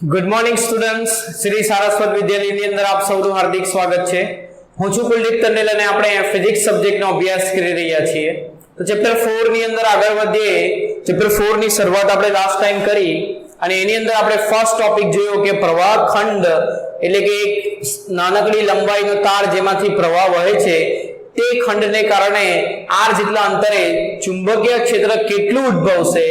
Good morning students, Shri Saraswat विद्यालय ની અંદર આપ સૌનું હાર્દિક સ્વાગત છે। હું છું કુલદીપ તંડેલ અને આપણે ફિઝિક્સ સબ્જેક્ટનો અભ્યાસ કરી રહ્યા છીએ। તો ચેપ્ટર 4 ની અંદર આગળ વધીએ। ચેપ્ટર 4 ની શરૂઆત આપણે લાસ્ટ ટાઈમ કરી અને એની અંદર આપણે ફર્સ્ટ ટોપિક જોયો કે પ્રવાહ ખંડ એટલે કે એક નાનકડી લંબાઈનો તાર જેમાંથી પ્રવાહ વહે છે તે ખંડને કારણે r જેટલા અંતરે ચુંબકીય ક્ષેત્ર કેટલું ઉદ્ભવશે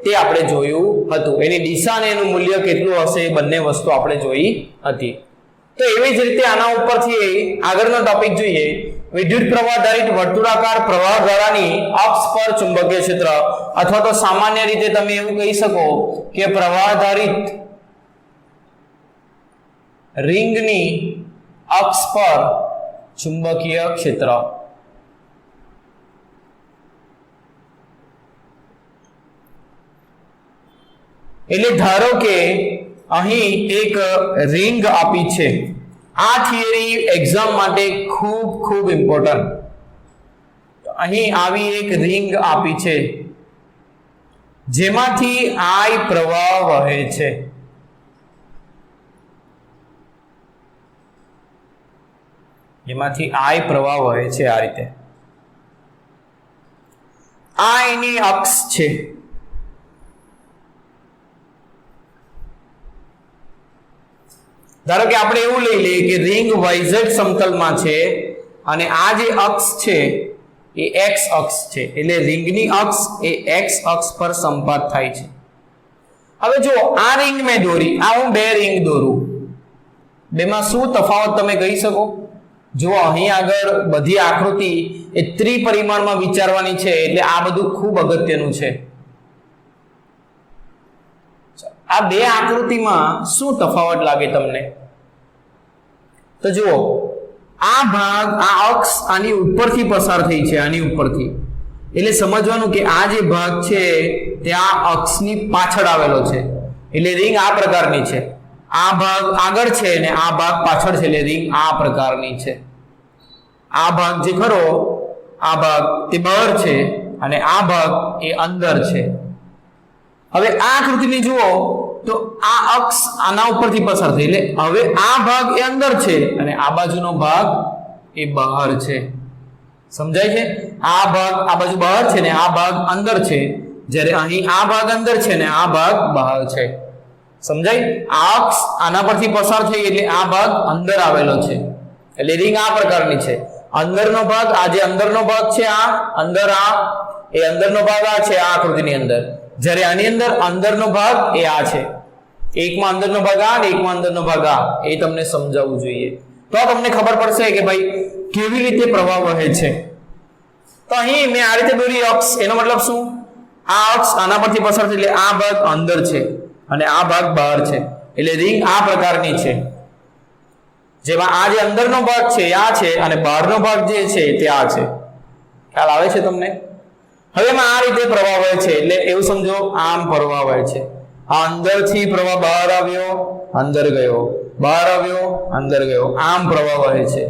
તે આપણે જોયું હતું। એની દિશા અને એનું મૂલ્ય કેટલું હશે બંને વસ્તુ આપણે જોઈ હતી। તો એવી જ રીતે આના ઉપરથી આગળનો ટોપિક જોઈએ। વિદ્યુત પ્રવાહ આધારિત વર્તુળાકાર પ્રવાહ ગાળાની અક્ષ પર ચુંબકીય ક્ષેત્ર અથવા તો સામાન્ય રીતે તમે એવું કહી શકો કે પ્રવાહ આધારિત રિંગની અક્ષ પર ચુંબકીય ક્ષેત્ર। એટલે ધારો કે અહીં એક રિંગ આપી છે। આ થિયરી એક્ઝામ માટે ખૂબ ખૂબ ઇમ્પોર્ટન્ટ। અહીં આવી એક રિંગ આપી છે જેમાંથી I પ્રવાહ વહે છે। જેમાંથી I પ્રવાહ વહે છે આ રીતે। આ એની અક્ષ છે। ધારો કે આપણે એવું લઈ લઈએ કે રિંગ YZ સમતલમાં છે અને આ જે અક્ષ છે એ x અક્ષ છે। એટલે રિંગની અક્ષ એ x અક્ષ પર સંપાત થાય છે। હવે જો આ રિંગ મેં દોરી, આ હું બે રિંગ દોરું, બેમાં શું તફાવત તમે કહી શકો? જો અહીં આગળ બધી આકૃતિ એ ત્રિપરિમાણમાં વિચારવાની છે એટલે આ બધું ખૂબ અગત્યનું છે। આ બે આકૃતિમાં શું તફાવત લાગે તમને? તો જુઓ, આ ભાગ, આ અક્ષ આની ઉપરથી પસાર થઈ છે, આની ઉપરથી। એટલે સમજવાનું કે આ જે ભાગ છે તે આ અક્ષની પાછળ આવેલો છે। એટલે રિંગ આ પ્રકારની છે। આ ભાગ આગળ છે અને આ ભાગ પાછળ છે। એટલે રિંગ આ પ્રકારની છે। આ ભાગ જે ખરો, આ ભાગ તે બહાર છે અને આ ભાગ એ અંદર છે। હવે આ આકૃતિને જુઓ તો આ અક્ષ આના ઉપરથી પસાર થઈ, એટલે હવે આ ભાગ એ અંદર છે અને આ બાજુનો ભાગ એ બહાર છે। સમજાય છે? આ ભાગ આ બાજુ બહાર છે ને આ ભાગ અંદર છે, જ્યારે અહીં આ ભાગ અંદર છે ને આ ભાગ બહાર છે। સમજાય? આ અક્ષ આના પરથી પસાર થઈ એટલે આ ભાગ અંદર આવેલો છે। એટલે રિંગ આ પ્રકારની છે। અંદરનો ભાગ, આ જે અંદરનો ભાગ છે, આ અંદર, આ એ અંદરનો ભાગ આ છે આ આકૃતિની અંદર, જ્યારે આની અંદર અંદરનો ભાગ એ આ છે। એકમાં અંદરનો ભાગ આ અને એકમાં અંદરનો ભાગ આ, એ તમને સમજાવવું જોઈએ। તો તમને ખબર પડશે કે ભાઈ કેવી રીતે પ્રવાહ વહે છે। તો અહીં મેં આ રીતે દોરી અક્ષ, એનો મતલબ શું? આ અક્ષ આના પરથી પસાર થઈ એટલે આ ભાગ અંદર છે અને આ ભાગ બહાર છે। એટલે રિંગ આ પ્રકારની છે, જેમાં આ જે અંદરનો ભાગ છે આ છે અને બહારનો ભાગ જે છે તે આ છે। ખ્યાલ આવે છે તમને? હવે એમાં આ રીતે પ્રવાહ વહે છે, એટલે એવું સમજો આમ પ્રવાહ વહે છે। આ અંદરથી પ્રવાહ બહાર આવ્યો, અંદર ગયો, બહાર આવ્યો, અંદર ગયો, આમ પ્રવાહ વહે છે।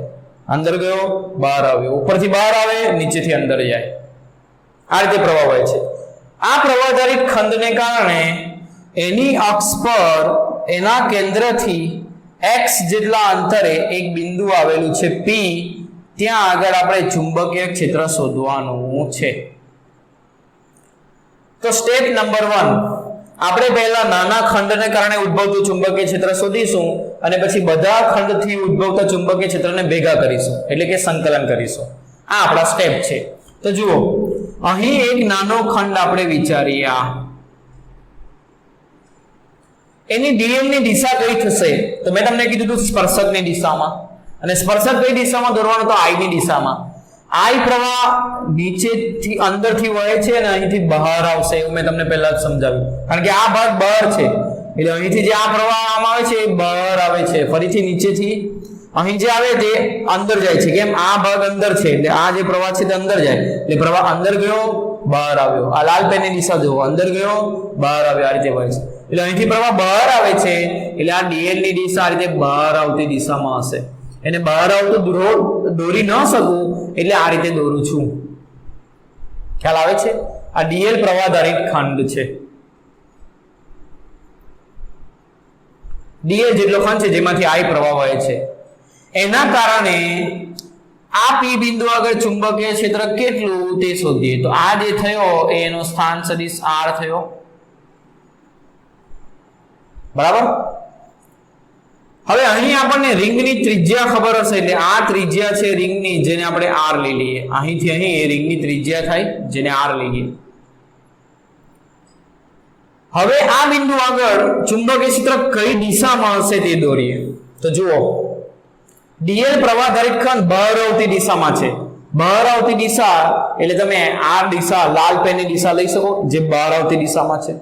અંદર ગયો, બહાર આવ્યો, ઉપરથી બહાર આવે, નીચેથી અંદર જાય, આ રીતે પ્રવાહ વહે છે। આ પ્રવાહ આધારિત ખંડને કારણે એની અક્ષ પર એના કેન્દ્રથી x જેટલા અંતરે એક બિંદુ આવેલું છે P, ત્યાં આગળ આપણે ચુંબકીય ક્ષેત્ર શોધવાનું છે। તો સ્ટેપ નંબર 1, આપણે પહેલા નાના ખંડને કારણે ઉદ્ભવતું ચુંબકીય ક્ષેત્ર શોધીશું અને પછી બધા ખંડથી ઉદ્ભવતા ચુંબકીય ક્ષેત્રને ભેગા કરીશું, એટલે કે સંકલન કરીશું। આ આપણા સ્ટેપ છે। તો જુઓ, અહીં એક નાનો ખંડ આપણે વિચારીએ, આ એની dl ની દિશા કઈ થશે? તો મેં તમને કીધું હતું સ્પર્શકની દિશામાં, અને સ્પર્શક કઈ દિશામાં દોરવાનો? તો I ની દિશામાં। I પ્રવાહ નીચેથી અંદરથી વહે છે અને અહીંથી બહાર આવશે, એવું મેં તમને પહેલા જ સમજાવ્યું। કારણ કે આ ભાગ બહાર છે એટલે અહીંથી જે આ પ્રવાહ આમ આવે છે એ બહાર આવે છે, ફરીથી નીચેથી અહીં જે આવે તે અંદર જાય છે। કેમ? આ ભાગ અંદર છે એટલે આ જે પ્રવાહ છે તે અંદર જાય, એટલે પ્રવાહ અંદર ગયો, બહાર આવ્યો। આ લાલ પેનની દિશા જુઓ, અંદર ગયો, બહાર આવ્યો, આ રીતે વહે છે। એટલે અહીંથી પ્રવાહ બહાર આવે છે એટલે આ dl ની દિશા આ રીતે બહાર આવતી દિશામાં હશે। એને બહાર આવતો દોરી ન શકું એટલે આ રીતે દોરું છું। ખ્યાલ આવે છે? આ dl પ્રવાહ આધારિત ખંડ છે। dl જેટલો ખંડ છે જેમાંથી I પ્રવાહ વહે છે એના કારણે આ P બિંદુ આગળ ચુંબકીય ક્ષેત્ર કેટલું તે શોધીએ તો આ જે થયો એનો સ્થાન સદિશ R થયો બરાબર હવે અહીં આપણને રિંગની ત્રિજ્યા ખબર હશે એટલે આ ત્રિજ્યા છે રિંગની જેને આપણે R લઈ લઈએ અહીંથી અહીં એ રિંગની ત્રિજ્યા થાય જેને R લઈ લઈએ હવે આ બિંદુ આગળ ચુંબકીય ક્ષેત્ર કઈ દિશામાં હશે તે દોરીએ તો જુઓ dl પ્રવાહધારિત ખંડ બહાર આવતી દિશામાં છે બહાર આવતી દિશા એટલે તમે આ દિશા લાલ પેનની દિશા લઈ શકો જે બહાર આવતી દિશામાં છે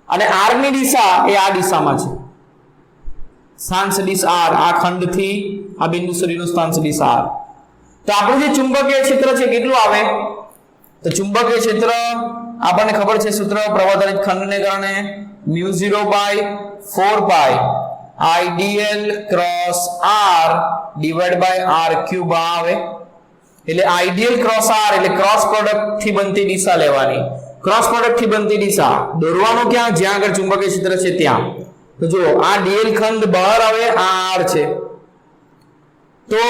અને r ની દિશા એ આ દિશામાં છે સ્થાન સદિશ R આ ખંડથી આ બિંદુ સુધીનું સ્થાન સદિશ R તો આપણું જે ચુંબકીય ક્ષેત્ર છે કેટલું આવે તો ચુંબકીય ક્ષેત્ર આપણને ખબર છે સૂત્ર પ્રવાહધારિત ખંડને કારણે μ0/4 pi IDL cross R divide by R cube આવે એટલે IDL ક્રોસ R એટલે ક્રોસ પ્રોડક્ટ થી બનતી દિશા લેવાની ક્રોસ પ્રોડક્ટ થી બનતી દિશા દોરવાનું ક્યાં જ્યાં આગળ ચુંબકીય ક્ષેત્ર છે ત્યાં તો જો આ dl ખંડ બહાર આવે આ R છે તો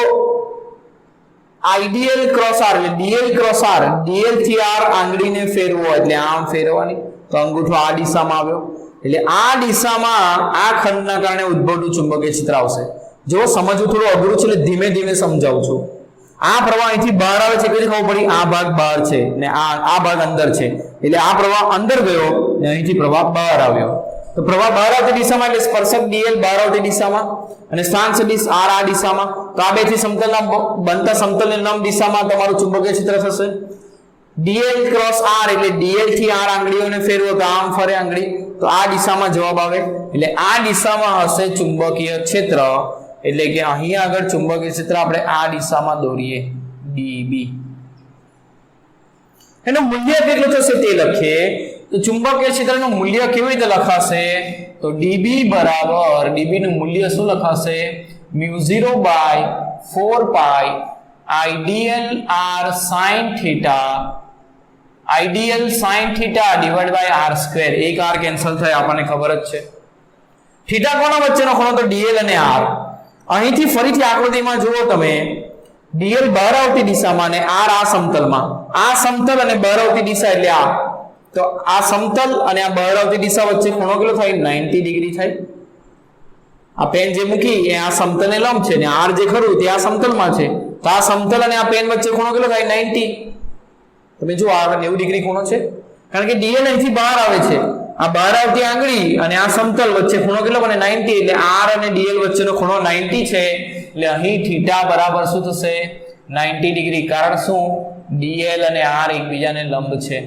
IDL ક્રોસ R એટલે dl ક્રોસ R dl થી R આંગળીને ફેરવો એટલે આમ ફેરવવાની તો અંગૂઠો આ દિશામાં આવ્યો એટલે આ દિશામાં આ ખંડના કારણે ઉદ્ભવતું ચુંબકીય ક્ષેત્ર આવશે જો સમજવું થોડું અઘરું છે એટલે ધીમે ધીમે સમજાવું છું આ પ્રવાહ અહીંથી બહાર આવે છે કેવી ખબર પડી આ ભાગ બહાર છે ને આ ભાગ અંદર છે એટલે આ પ્રવાહ અંદર ગયો ને અહીંથી પ્રવાહ બહાર આવ્યો તો પ્રવાહ બહાર આવતી દિશામાં એટલે સ્પર્શક dl બહાર આવતી દિશામાં અને સ્થાન સદિશ R આ દિશામાં તો આ બેથી સમતલના બનતા સમતલની લંબ દિશામાં તમારું ચુંબકીય ક્ષેત્ર થશે dl ક્રોસ R એટલે dl થી R આંગળીઓને ફેરવો તો આમ ફરે આંગળી તો આ દિશામાં જવાબ આવે એટલે આ દિશામાં હશે ચુંબકીય ક્ષેત્ર એટલે કે અહીંયા આગળ ચુંબકીય ક્ષેત્ર આપણે આ દિશામાં દોરીએ dB એનું મૂલ્ય કેટલું થશે તે લખીએ તો ચુંબકીય ક્ષેત્રનું મૂલ્ય કેવી રીતે લખાશે તો dB બરાબર dB નું મૂલ્ય શું લખાશે μ0/4 pi IDL R sin theta IDL sin theta divide by R square એક R કેન્સલ થાય આપણને ખબર જ છે થીટા કોના વચ્ચેનો ખૂણો તો dl અને R અહીંથી ફરીથી આકૃતિમાં જુઓ તમે dl બહાર આવતી દિશામાં અને R આ સમતલમાં આ સમતલ અને બહાર આવતી દિશા એટલે આ તો આ સમતલ અને આ બહાર આવતી દિશા વચ્ચે ખૂણો કેટલો થાય 90 ડિગ્રી થાય આ પેન જે મૂકી એ આ સમતલને લંબ છે ને R જે ખરું તે આ સમતલમાં છે તો આ સમતલ અને આ પેન વચ્ચે ખૂણો કેટલો થાય 90 તમે જો આ 90 ડિગ્રી ખૂણો છે કારણ કે dl અહીંથી બહાર આવે છે આ બહાર આવતી આંગળી અને આ સમતલ વચ્ચે ખૂણો કેટલો બને 90 એટલે R અને dl વચ્ચેનો ખૂણો 90 છે એટલે અહીં થીટા બરાબર શું થશે 90 ડિગ્રી કારણ શું dl અને R એકબીજાને લંબ છે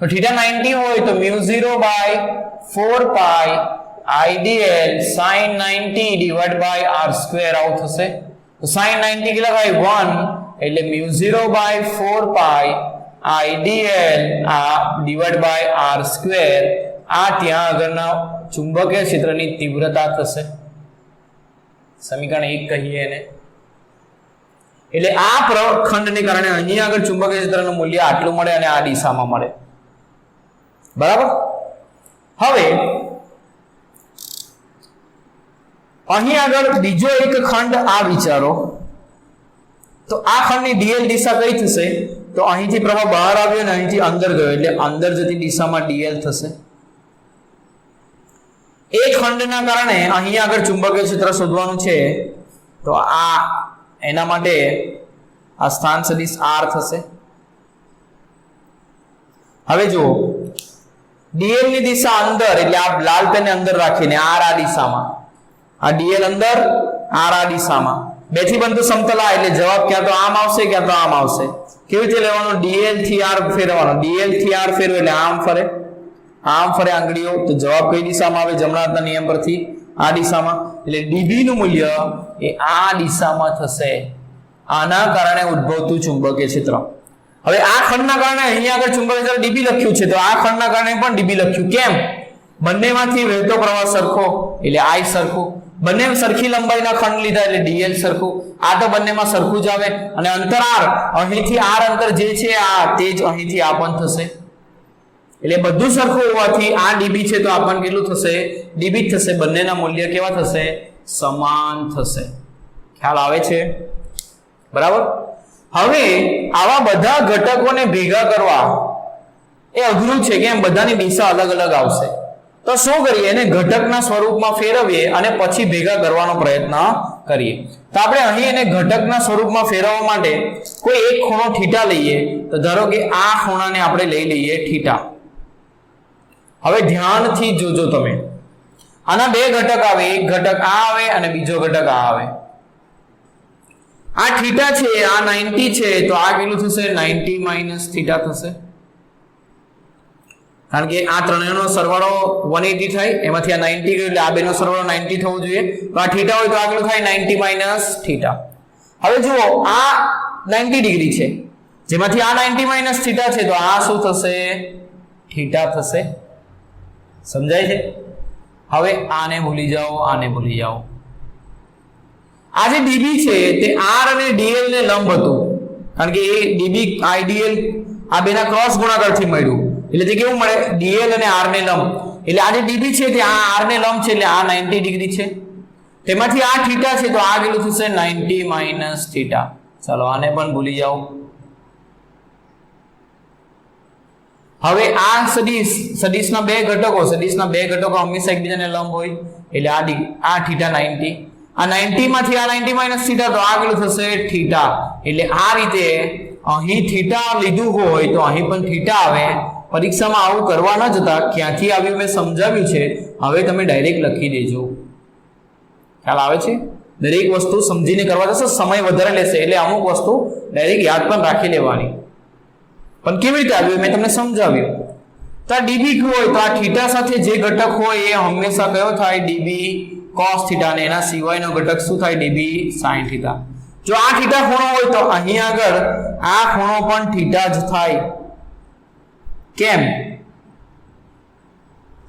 તો થીટા 90 હોય તો μ0/4 pi IDL sin 90 divide by R square out થશે તો sin 90 કેટલા થાય 1 એટલે μ0/4 pi IDL divide by R square આ ત્યાં આગળના ચુંબકીય ક્ષેત્રની તીવ્રતા થશે સમીકરણ 1 કહીએ એને એટલે આ ખંડને કારણે અહીંયા આગળ ચુંબકીય ક્ષેત્રનું મૂલ્ય આટલું મળે અને આ દિશામાં મળે બરાબર હવે અહીં આગળ બીજો એક ખંડ આ વિચારો તો આ ખંડની dl દિશા કઈ થશે તો અહીંથી પ્રવાહ બહાર આવ્યો અને અહીંથી અંદર ગયો એટલે અંદર જતી દિશામાં dl થશે એ ખંડના કારણે અહીં આગળ ચુંબકીય ક્ષેત્ર શોધવાનું છે તો આ એના માટે આ સ્થાન સદિશ R થશે હવે જુઓ dl ની દિશા અંદર એટલે આ લાલ પેનને અંદર રાખીને R આ દિશામાં આ dl અંદર R આ દિશામાં બેથી બનતું સમતલ આ એટલે જવાબ ક્યાં તો આમ આવશે ક્યાં તો આમ આવશે કેવી રીતે લેવાનો dl થી R ફેરવાનો dl થી R ફેરવો એટલે આમ ફરે આંગળીઓ તો જવાબ કઈ દિશામાં આવે જમણા હાથના નિયમ પરથી આ દિશામાં એટલે dB નું મૂલ્ય એ આ દિશામાં થશે આના કારણે ઉદ્ભવતું ચુંબકીય ક્ષેત્ર હવે આ ખંડના કારણે અહીંયા આગળ ચુંબકીય ક્ષેત્ર dB લખ્યું છે તો આ ખંડના કારણે પણ dB લખ્યું કેમ બંનેમાંથી વહેતો પ્રવાહ સરખો એટલે I સરખું બંને સરખી લંબાઈના ખંડ લીધા એટલે dl સરખું આ તો બંનેમાં સરખું જ આવે અને અંતર R અહીંથી R અંતર જે છે આ તે જ અહીંથી આ પણ થશે એટલે બધું સરખું હોવાથી આ ડીબી છે તો આપણને કેટલું થશે? ડીબી જ થશે. બંનેના મૂલ્ય કેવા થશે? સમાન થશે. ખ્યાલ આવે છે? બરાબર. હવે આવા બધા ઘટકોને ભેગા કરવા એ અઘરું છે, કેમ? બધાની દિશા અલગ અલગ આવશે. તો શું કરીએ? એને ઘટકના સ્વરૂપમાં ફેરવીએ અને પછી ભેગા કરવાનો પ્રયત્ન કરીએ. તો આપણે અહીં એને ઘટકના સ્વરૂપમાં ફેરવવા માટે કોઈ એક ખૂણો થીટા લઈએ. તો ધારો કે આ ખૂણાને આપણે લઈ લઈએ થીટા. હવે ધ્યાનથી જોજો તમે. આના બે ઘટક આવે, એક ઘટક આ આવે અને બીજો ઘટક આ આવે. આ થીટા છે, આ 90 છે, તો આ કેટલું થશે? 90 માઇનસ થીટા થશે. કારણ કે આ ત્રણેયનો સરવાળો 180 થાય, એમાંથી આ 90 ગયું એટલે આ બેનો સરવાળો 90 થવો જોઈએ. તો આ થીટા હોય તો આ કેટલું થાય? 90 માઇનસ થીટા. હવે જુઓ, આ 90 ડિગ્રી છે, જેમાંથી આ 90 માઇનસ થીટા છે, તો આ શું થશે? થીટા થશે. સમજાય છે? હવે આને ભૂલી જાઓ, આને ભૂલી જાઓ. આ જે ડીબી છે તે આર અને ડીએલ ને લંબ હતું, કારણ કે એ ડીબી આઈડીએલ આ બેના ક્રોસ ગુણાકારથી મળ્યું, એટલે તે કેવું મળે? ડીએલ અને આર ને લંબ. એટલે આ જે ડીબી છે તે આ આર ને લંબ છે, એટલે આ 90 ડિગ્રી છે. તેમાંથી આ થીટા છે, તો આ કેટલું થશે? 90 માઇનસ થીટા. ચાલો આને પણ ભૂલી જાઓ. હવે આ સદિશના બે ઘટકો હંમેશા એકબીજાને લંબ હોય, એટલે આ થીટા 90, આ 90 માંથી આ 90 માઇનસ થીટા, તો આ કેટલું થશે? થીટા. એટલે આ રીતે અહીં થીટા લીધું હોય તો અહીં પણ થીટા આવે. પરીક્ષામાં આવું કરવા ન જતા, ક્યાંથી આવ્યું મેં સમજાવ્યું છે, હવે તમે ડાયરેક્ટ લખી દેજો. ખ્યાલ આવે છે? દરેક વસ્તુ સમજીને કરવા જશો સમય વધારે લેશે, એટલે અમુક વસ્તુ ડાયરેક્ટ યાદ પણ રાખી લેવાની. પણ કેવી રીતે આવ્યું મેં તમને સમજાવ્યું. તો આ ડીબી હોય તો આ થીટા સાથે જે ઘટક હોય એ હંમેશા કયો થાય? ડીબી cos થીટા, અને એના સિવાયનો ઘટક શું થાય? DB sin theta. જો આ થીટા ખૂણો હોય તો અહીં આગળ આ ખૂણો પણ થીટા જ થાય. કેમ?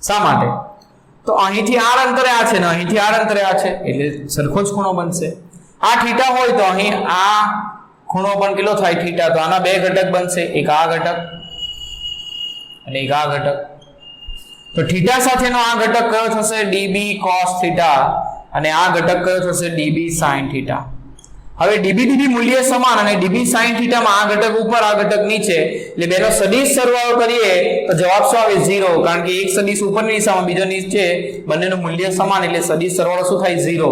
શા માટે? તો અહીંથી આર અંતરે આ છે ને અહીંથી આર અંતરે આ છે, એટલે સરખો જ ખૂણો બનશે. આ થીટા હોય તો અહીં આ ખૂણો પણ કેટલો થાય? થીટા. તો આના બે ઘટક બનશે, એક આ ઘટક અને એક આ ઘટક. તો થીટા સાથેનો આ ઘટક કયો થશે? ડીબી cos થીટા, અને આ ઘટક કયો થશે? DB sin theta. હવે ડીબી મૂલ્ય સમાન અને ડીબી sin થીટામાં આ ઘટક ઉપર આ ઘટક નીચે, એટલે બેનો સદિશ સરવાળો કરીએ તો જવાબ શું આવે? 0. કારણ કે એક સદિશ ઉપરની દિશામાં, બીજો નીચે, બંનેનું મૂલ્ય સમાન, એટલે સદિશ સરવાળો શું થાય? 0.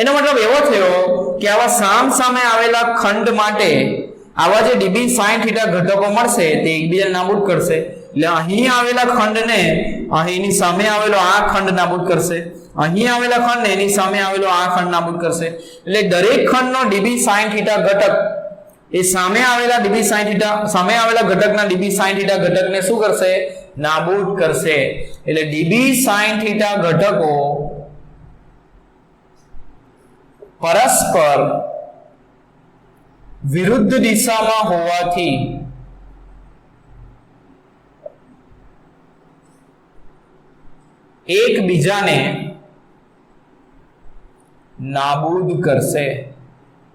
એનો મતલબ એવો થયો કે આવા સામ સામે આવેલા ખંડ માટે આવા જે ડીબી sin થીટા ઘટકો મળશે તે એકબીજાને નાબૂદ કરશે. એટલે અહીં આવેલા ખંડને અહીંની સામે આવેલો આ ખંડ નાબૂદ કરશે, અહીં આવેલા ખંડને એની સામે આવેલો આ ખંડ નાબૂદ કરશે. એટલે દરેક ખંડનો ડીબી sin થીટા ઘટક એ સામે આવેલા ઘટકના ડીબી sin થીટા ઘટકને શું કરશે? નાબૂદ કરશે. એટલે ડીબી sin થીટા ઘટકો પરસ્પર વિરુદ્ધ દિશામાં હોવાથી એકબીજાને નાબૂદ કરશે,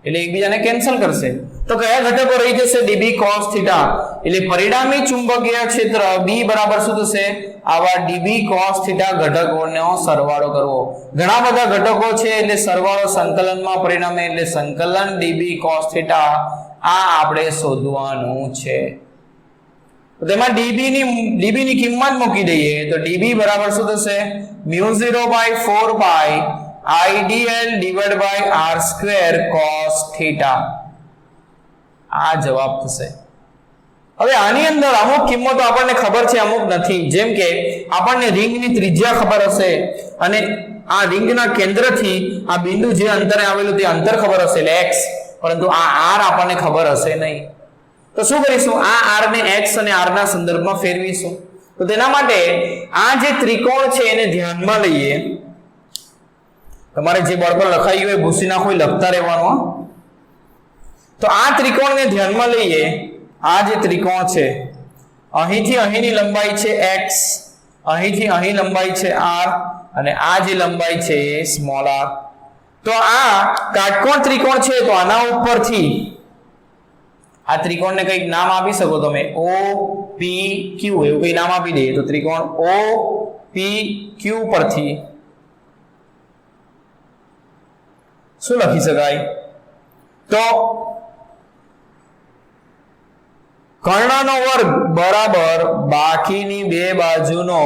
એટલે એકબીજાને કેન્સલ કરશે. તો કયા ઘટકો રહી જશે? DB cos theta. એટલે પરિણામી ચુંબકીય ક્ષેત્ર B બરાબર શું થશે? આવા ડીબી cos થીટા ઘટકોનો સરવાળો કરવો. ઘણા બધા ઘટકો છે એટલે સરવાળો સંકલનમાં પરિણમે, એટલે સંકલન ડીબી cos થીટા આ આપણે શોધવાનું છે. તો તેમાં ડીબી ની કિંમત મૂકી દઈએ તો ડીબી બરાબર શું થશે? μ0/4 pi IDL divide by r² cos theta. આ જવાબ થશે. હવે આની અંદર અમુક કિંમતો આપણને ખબર છે, અમુક નથી. જેમ કે આપણને રિંગની ત્રિજ્યા ખબર હશે અને આ રિંગના કેન્દ્રથી આ બિંદુ જે અંતરે આવેલું તે અંતર ખબર હશે, એટલે x. પરંતુ આ r આપણને ખબર હશે નહીં. તો શું કરીશું? આ r ને x અને r ના સંદર્ભમાં ફેરવીશું. તો તેના માટે આ જે ત્રિકોણ છે એને ધ્યાનમાં લઈએ. તમારે જે બોર્ડ પર લખાયું હોય ભૂસી નાખો, લખતા રહેવાનું. તો આ ત્રિકોણને ધ્યાનમાં લઈએ. આ જે ત્રિકોણ છે અહીંથી અહીંની લંબાઈ છે x, અહીંથી અહીં લંબાઈ છે r, અને આ જે લંબાઈ છે એ સ્મોલ r. તો આ કાટકોણ ત્રિકોણ છે, તો આના ઉપરથી આ ત્રિકોણને કંઈક નામ આપી શકો તમે, ઓ પી ક્યુ એવું કંઈ નામ આપી દઈએ તો ત્રિકોણ ઓ પી ક્યુ પરથી શું લખી શકાય? તો કર્ણનો વર્ગ બરાબર બાકીની બે બાજુનો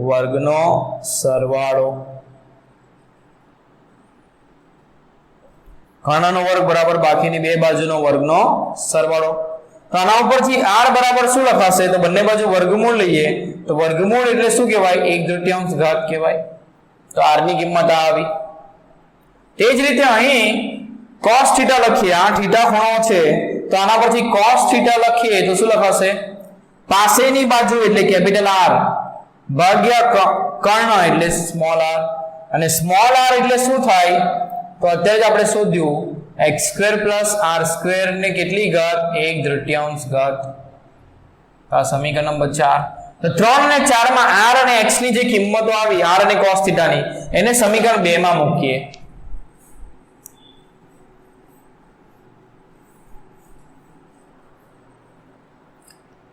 વર્ગનો સરવાળો. કર્ણનો વર્ગ બરાબર બાકીની બે બાજુનો વર્ગનો સરવાળો. તો આના ઉપરથી r બરાબર શું લખાશે? તો બંને બાજુ વર્ગમૂળ લઈએ તો વર્ગમૂળ એટલે શું કહેવાય? 1/3 ઘાત કહેવાય. તો r ની કિંમત આ આવી. તે જ રીતે અહીં cos θ લખીએ, આ θ ખૂણો છે તો આના પરથી cos θ લખીએ તો શું લખાશે? પાસેની બાજુ એટલે કેપિટલ R ભાગ્યા કર્ણ એટલે સ્મોલ r, અને સ્મોલ r એટલે શું થાય? તો અત્યારે જ આપણે શોધ્યું x² + r² ને કેટલી ઘાત? 1/3 ઘાત. આ સમીકરણ નંબર 4. તો 3 અને 4 માં r અને x ની જે કિંમતો આવી, r અને cos θ ની, એને સમીકરણ 2 માં મૂકીએ.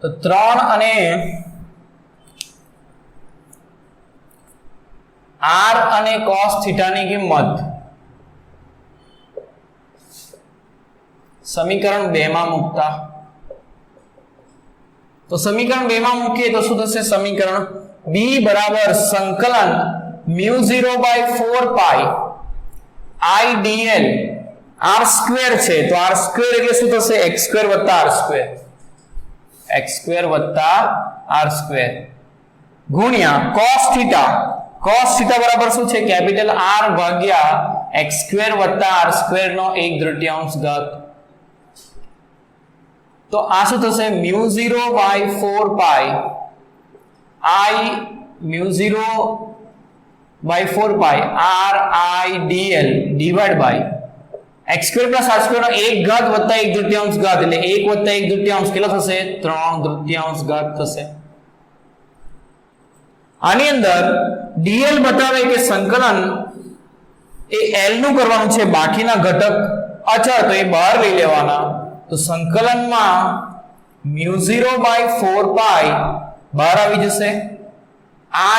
તો 3 અને r અને cos θ ની કિંમત સમીકરણ 2 માં મૂકતા, તો સમીકરણ 2 માં મૂકીએ તો શું થશે? સમીકરણ b બરાબર સંકલન μ0/4 પાઈ I dl r² છે તો r² એટલે શું થશે? x² + r², x² + r² ગુણ્યા cos θ. cos θ બરાબર શું છે? કેપિટલ R ભાગ્યા x² + r² નો 1/3 ઘાત. તો આ શું થશે? μ0/4 pi I μ0/4 pi r I dl divide by x² + r² નો 1 ઘાત વત્તા 1/3 ઘાત એટલે 1 વત્તા 1/3 કેટલો થશે? 3/3 ઘાત થશે. આની અંદર dl બતાવે કે સંકલન એ l નું કરવાનું છે, બાકીના ઘટક અચળ તો એ બહાર લઈ લેવાના. તો સંકલનમાં μ0/4 પાઈ બહાર આવી જશે,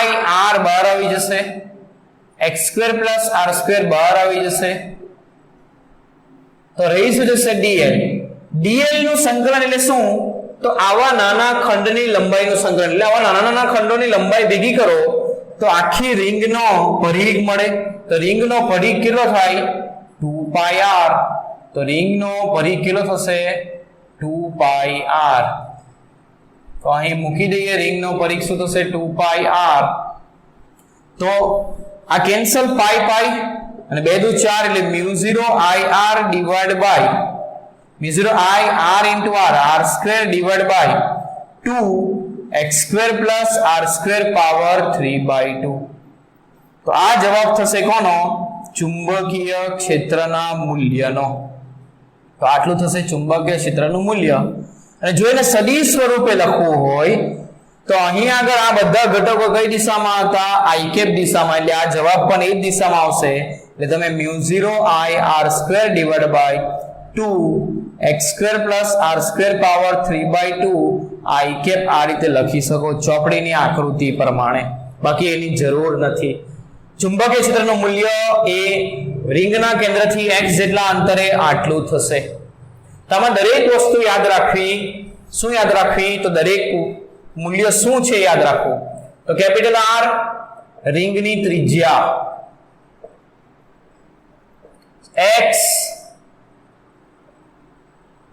I r બહાર આવી જશે, x² + r² બહાર આવી જશે. તો રહી શું જશે? dl. dl નું સંકલન એટલે શું? તો આવા નાના ખંડની લંબાઈનું સંકલન, એટલે આવા નાના નાના ખંડોની લંબાઈ ભેગી કરો તો આખી રિંગનો પરિઘ મળે. તો રિંગનો પરિઘ કેટલો થાય? 2πr. તો રિંગનો પરિઘ કેટલો થશે? 2πr. તો અહીં મૂકી દઈએ રિંગનો પરિઘ શું થશે? 2πr. તો આ કેન્સલ પાઈ પાઈ અને 2 દુ 4 એટલે μ0 ir divide by μ0 I r into r r² divided by 2 x² plus r² power 3/2. તો આ જવાબ થશે કોનો? ચુંબકીય ક્ષેત્રના મૂલ્યનો. તો આટલું થશે ચુંબકીય ક્ષેત્રનું મૂલ્ય. અને જો એને સદિશ સ્વરૂપે લખવું હોય તો અહીં આગળ આ બધા ઘટકો કઈ દિશામાં હતા? i દિશામાં, એટલે આ જવાબ પણ એ જ દિશામાં આવશે. એટલે તમે μ0 I r² divided by 2 x² plus r² power 3/2 I આ રીતે લખી શકો ચોપડીની આકૃતિ પ્રમાણે. બાકી એની જરૂર નથી. ચુંબકીય ક્ષેત્રનું મૂલ્ય એ રિંગના કેન્દ્રથી x જેટલા અંતરે આટલું થશે. તમે દરેક વસ્તુ યાદ રાખવી. શું યાદ રાખવી? તો દરેક મૂલ્ય શું છે યાદ રાખવું. તો કેપિટલ R રિંગની ત્રિજ્યા, x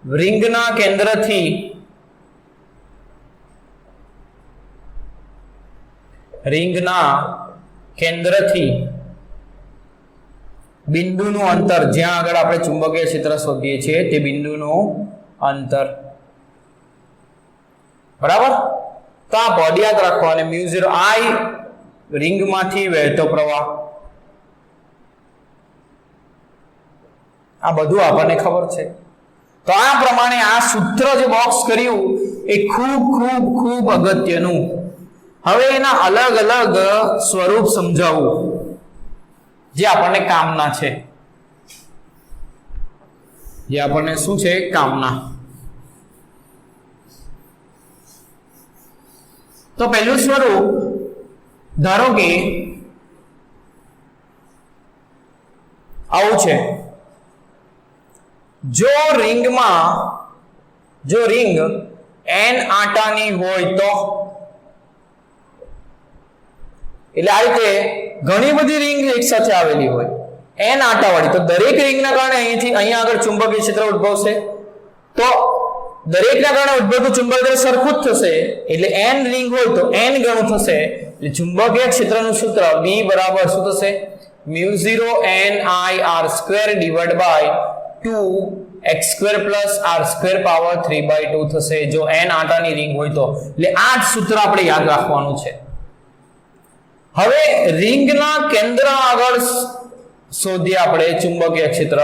રિંગના કેન્દ્રથી બિંદુનું અંતર, જ્યાં આગળ આપણે ચુંબકીય ક્ષેત્ર શોધીએ છીએ તે બિંદુનું અંતર. બરાબર? તો આ પદ યાદ રાખો. અને μ0 I રિંગમાંથી વહેતો પ્રવાહ, આ બધું આપણને ખબર છે. તો આ પ્રમાણે આ સૂત્ર જે બોક્સ કર્યું એ ખૂબ ખૂબ ખૂબ અગત્યનું. હવે એના અલગ અલગ સ્વરૂપ સમજાવવું જે આપણને કામના છે. જે આપણને શું છે? કામના. તો પહેલું સ્વરૂપ ધારો કે આવું છે, જો રિંગ n આટાની હોય તો, એટલે આ રીતે ઘણી બધી રિંગ એક સાથે આવેલી હોય n આટાવાળી, તો દરેક રિંગના કારણે અહીંયા આગળ ચુંબકીય ક્ષેત્ર ઉદ્ભવશે, તો દરેકના કારણે ઉદ્ભવતું ચુંબકીય ક્ષેત્ર સરખું જ થશે, એટલે n રિંગ હોય તો n ગણું થશે, એટલે ચુંબકીય ક્ષેત્રનું સૂત્ર B બરાબર શું થશે, μ0 NIr² divide by 2x² plus r² power 3/2 થશે, જો n આટાની રિંગ હોય તો. એટલે આ જ સૂત્ર આપણે યાદ રાખવાનું છે. હવે રિંગના કેન્દ્ર આગળ શોધીએ આપણે ચુંબકીય ક્ષેત્ર.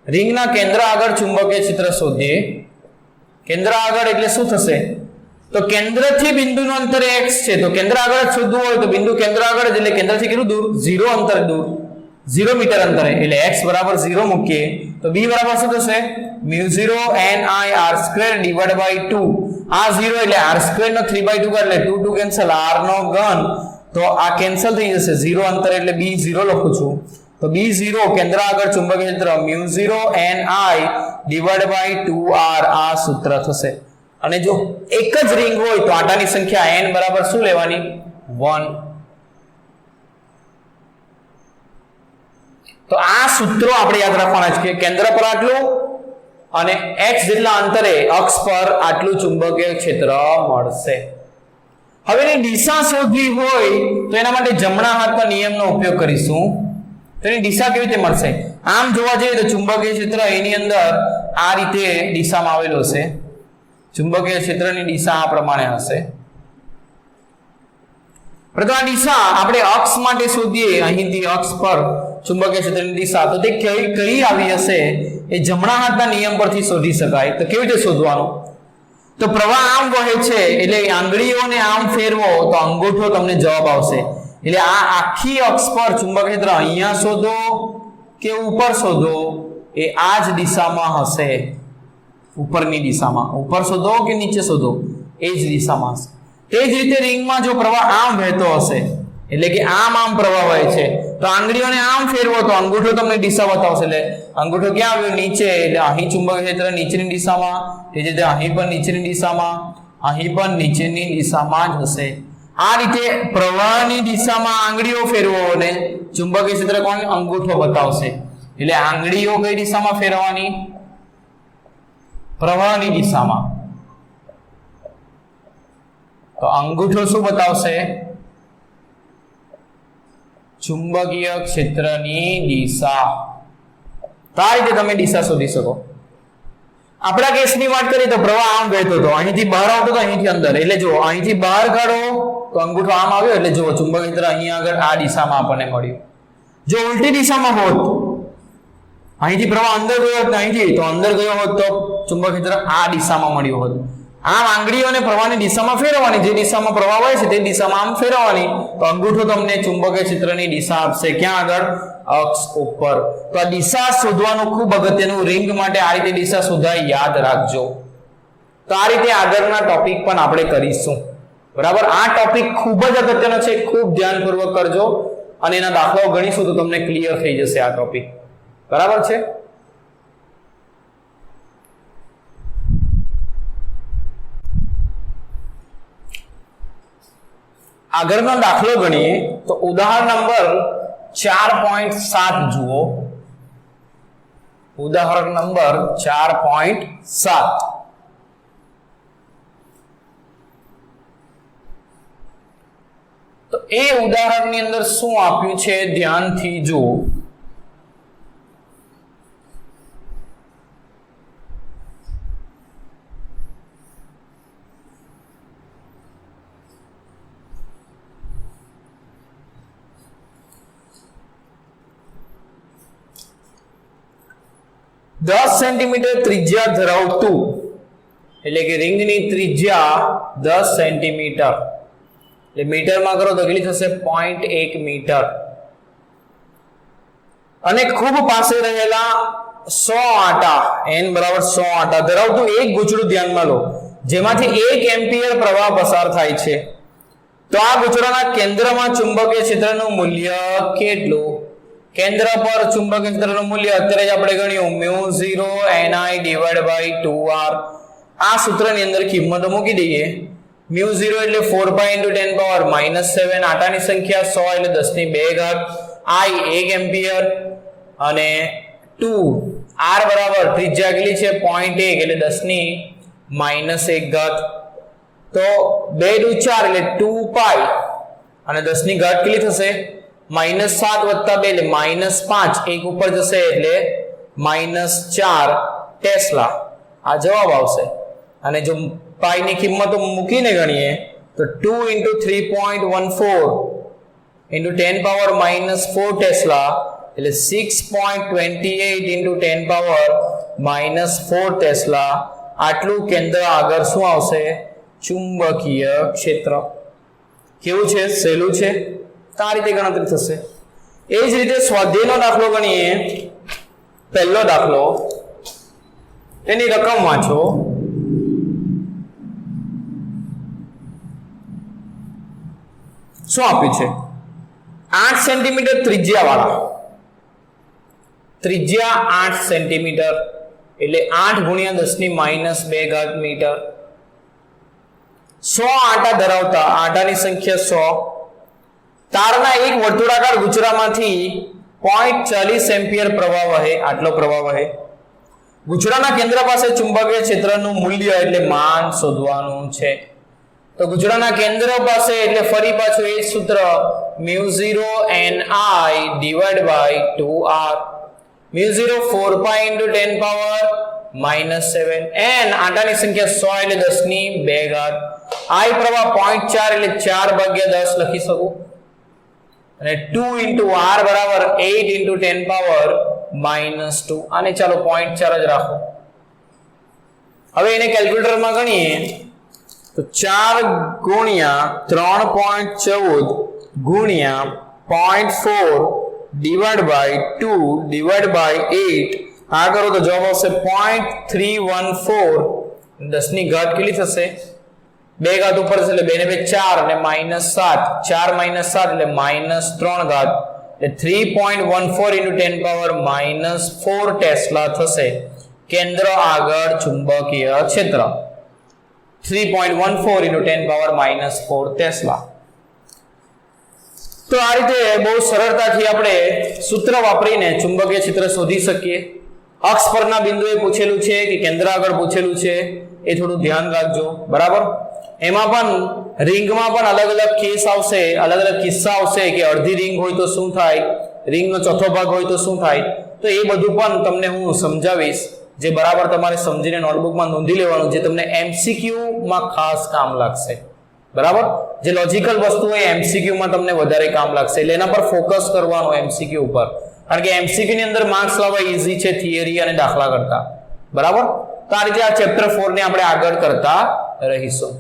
રિંગના કેન્દ્ર આગળ ચુંબકીય ક્ષેત્ર શોધીએ. કેન્દ્ર આગળ એટલે શું થશે, તો કેન્દ્રથી બિંદુનું અંતર x છે, તો કેન્દ્ર આગળ શોધવું હોય તો બિંદુ કેન્દ્ર આગળ જ, એટલે કેન્દ્રથી કેટલું દૂર, 0 અંતર દૂર, 0 મીટર અંતરે, એટલે x બરાબર 0 મૂકીએ તો b બરાબર શું થશે, μ0 NIr² ડિવાઇડ બાય 2, આ 0 એટલે r² નો 3/2 એટલે 2 2 કેન્સલ, r નો ઘન, તો આ કેન્સલ થઈ જશે, 0 અંતર એટલે b 0 લખું છું, તો b0 કેન્દ્ર આગળ ચુંબકીય ક્ષેત્ર μ0 NI ડિવાઇડ બાય 2r આ સૂત્ર થશે. અને જો એક જ રિંગ હોય તો આટાની સંખ્યા n બરાબર શું લેવાની, 1. તો આ સૂત્રો આપણે યાદ રાખવાના છે કે કેન્દ્ર પર આટલું અને x જેટલા અંતરે અક્ષ પર આટલું ચુંબકીય ક્ષેત્ર મળશે. હવે એની દિશા શોધવી હોય તો એના માટે જમણા હાથના નિયમનો ઉપયોગ કરીશું. તો એની દિશા કેવી રીતે મળશે, આમ જોવા જઈએ તો ચુંબકીય ક્ષેત્ર એની અંદર આ રીતે દિશામાં આવેલું હશે, ચુંબકીય ક્ષેત્રની દિશા આ પ્રમાણે હશે. પ્રથમ આ દિશા આપણે અક્ષ માટે શોધીએ, અહીંથી અક્ષ પર ચુંબકીય ક્ષેત્રની દિશા, તો તે કઈ આવી હશે એ જમણા હાથના નિયમ પરથી શોધી શકાય. તો કેવી રીતે શોધવાનું, તો પ્રવાહ આમ વહે છે એટલે આંગળીઓને આમ ફેરવો તો અંગૂઠો તમને જવાબ આવશે. એટલે આ આખી અક્ષ પર ચુંબકીય ક્ષેત્ર અહીંયા શોધો કે ઉપર શોધો એ આ જ દિશામાં હશે, ઉપરની દિશામાં, ઉપર શોધો કે નીચે શોધો એ જ દિશામાં હશે. તે જ રીતે રિંગમાં જો પ્રવાહ આમ વહેતો હશે એટલે કે આમ પ્રવાહ વહે છે તો આંગળીઓને આમ ફેરવો તો અંગૂઠો તમને દિશા બતાવશે. એટલે અંગૂઠો ક્યાં આવ્યો, નીચે, એટલે અહીં ચુંબકીય ક્ષેત્ર નીચેની દિશામાં, તે જ રીતે અહીં પણ નીચેની દિશામાં, અહીં પણ નીચેની દિશામાં જ હશે. આ રીતે પ્રવાહની દિશામાં આંગળીઓ ફેરવો અને ચુંબકીય ક્ષેત્ર કોણ, અંગૂઠો બતાવશે. એટલે આંગળીઓ કઈ દિશામાં ફેરવવાની, પ્રવાહની દિશામાં, તો અંગૂઠો શું બતાવશે, ચુંબકીય ક્ષેત્રની દિશા. તો આ રીતે તમે દિશા શોધી શકો. આપણા કેસની વાત કરીએ તો પ્રવાહ આમ વહેતો હતો, અહીંથી બહાર આવતો હતો, અહીંથી અંદર, એટલે જો અહીંથી બહાર કાઢો તો અંગૂઠો આમ આવ્યો, એટલે જો ચુંબકીય ક્ષેત્ર અહીંયા આગળ આ દિશામાં આપણને મળ્યું. જો ઉલટી દિશામાં હોત, અહીંથી પ્રવાહ અંદર ગયો હોત, અહીંથી તો અંદર ગયો હોત તો ચુંબકીય ક્ષેત્ર આ દિશામાં મળ્યું હોત. આમ આંગળીઓને પ્રવાહની દિશામાં ફેરવવાની, જે દિશામાં પ્રવાહ વહે છે તે દિશામાં આમ ફેરવવાની, તો અંગૂઠો તમને ચુંબકીય ક્ષેત્રની દિશા આપશે. ક્યાં આગળ, અક્ષ ઉપર. તો આ દિશા શોધવાનું ખૂબ અગત્યનું, રિંગ માટે આ રીતે દિશા શોધાય, યાદ રાખજો. તો આ રીતે આગળના ટોપિક પણ આપણે કરીશું. બરાબર, આ ટોપિક ખૂબ જ અગત્યનો છે, ખૂબ ધ્યાનપૂર્વક કરજો અને એના દાખલાઓ ગણીશું તો તમને ક્લિયર થઈ જશે આ ટોપિક. બરાબર છે. આગળનો દાખલો ગણીએ તો ઉદાહરણ નંબર 4.7 જુઓ. ઉદાહરણ નંબર 4.7. તો એ ઉદાહરણની અંદર શું આપ્યું છે ધ્યાનથી જુઓ. દસ સેન્ટીમીટર ત્રિજ્યા ધરાવતું, એટલે કે રિંગની ત્રિજ્યા 10 સેન્ટીમીટર, એટલે મીટરમાં કરો તો કેટલી થશે, 0.1 મીટર, અને ખૂબ પાસે રહેલા 100 આટા, n બરાબર 100 આટા ધરાવતું એક ગૂંચળું ધ્યાનમાં લો. જેમાંથી 1 એમ્પિયર પ્રવાહ પસાર થાય છે તો આ ગુચડાના કેન્દ્રમાં ચુંબકીય ક્ષેત્રનું મૂલ્ય કેટલું? કેન્દ્ર પર ચુંબકીય ક્ષેત્રનું મૂલ્ય અત્યારે જ આપણે ગણ્યું μ0 Ni/2r. આ સૂત્રની અંદર કિંમતો મૂકી દઈએ. μ0 એટલે 4 × 10⁻⁻7, આટાની સંખ્યા 100 એટલે 10 ની 2 ઘાત, I 1 એમ્પિયર અને 2 r બરાબર ત્રિજ્યા કેટલી છે 0.1 એટલે 10 ની -1 ઘાત. તો 2 × 4 એટલે 2π અને 10 ની ઘાત કેટલી થશે -7 + 2 એટલે -5, એક ઉપર જશે એટલે -4 ટેસ્લા. આ જવાબ આવશે. અને જો પાઈ ની કિંમતો મૂકીને ગણીએ તો 2 × 3.14 × 10⁻⁻4 ટેસ્લા એટલે 6.28 × 10⁻⁻4 ટેસ્લા. આટલું કેન્દ્ર આગળ શું આવશે? ચુંબકીય ક્ષેત્ર. કેવું છે? સહેલું છે. તો આ રીતે ગણતરી થશે. એ જ રીતે સ્વાધ્યાયનો દાખલો ગણીએ. પહેલો દાખલો, તેની રકમ વાંચો. શું આપ્યું છે? 8 સેન્ટીમીટર ત્રિજ્યા વાળા, ત્રિજ્યા 8 સેન્ટીમીટર એટલે 8 × 10 ની -2 ઘાત મીટર. 100 આંટા ધરાવતા, આંટાની સંખ્યા 100, તારના એક વર્તુળાકાર ગુચડામાંથી 0.40 એમ્પિયર પ્રવાહ વહે. આટલો પ્રવાહ વહે. ગુચડાના કેન્દ્ર પાસે ચુંબકીય ક્ષેત્રનું મૂલ્ય એટલે માન શોધવાનું છે. તો ગુચડાના કેન્દ્ર પાસે એટલે ફરી પાછું એ જ સૂત્ર μ0 Ni/2r. μ0 4π × 10⁻⁻7, n આંટાની સંખ્યા 100 એટલે 10 ની 2 ઘાત, I પ્રવાહ 0.4 એટલે 4/10 લખી શકું અને 2 × r બરાબર 8 × 10⁻⁻2. આને ચાલો 0.4 જ રાખો. હવે એને કેલ્ક્યુલેટરમાં ગણીએ તો 4 × 3.14 × 0.4 / 2/8. આ કરો તો જવાબ આવશે 0.314. 10 ની ઘાત કેટલી થશે? 2 ઘાત ઉપર છે એટલે 2 ને 2 4 અને -7, 4 - 7 એટલે -3 ઘાત એટલે 3.14 × 10⁻⁻4 ટેસ્લા થશે કેન્દ્ર આગળ ચુંબકીય ક્ષેત્ર. 3.14 × 10⁻⁻4 ટેસ્લા. તો આ રીતે બહુ સરળતાથી આપણે સૂત્ર વાપરીને ચુંબકીય ક્ષેત્ર શોધી શકીએ. અક્ષ પરના બિંદુએ પૂછેલું છે કે કેન્દ્ર આગળ પૂછેલું છે એ થોડું ધ્યાન રાખજો. બરાબર? એમાં પણ રિંગમાં પણ અલગ અલગ કેસ આવશે, અલગ અલગ કિસ્સા આવશે કે અડધી રિંગ હોય તો શું થાય, રિંગનો ચોથો ભાગ હોય તો શું થાય. તો એ બધું પણ તમને હું સમજાવીશ, જે બરાબર તમારે સમજીને નોટબુકમાં નોંધી લેવાનું, જે તમને એમસીક્યુ માં ખાસ કામ લાગશે. બરાબર? જે લોજિકલ વસ્તુ હોય એમસીક્યુ માં તમને વધારે કામ લાગશે, એટલે એના પર ફોકસ કરવાનું એમસીક્યુ ઉપર. કારણ કે એમસીક્યુ ની અંદર માર્ક્સ લાવવા ઈઝી છે થિયરી અને દાખલા કરતા. બરાબર? તો આ રીતે આ ચેપ્ટર 4 ને આપણે આગળ કરતા રહીશું.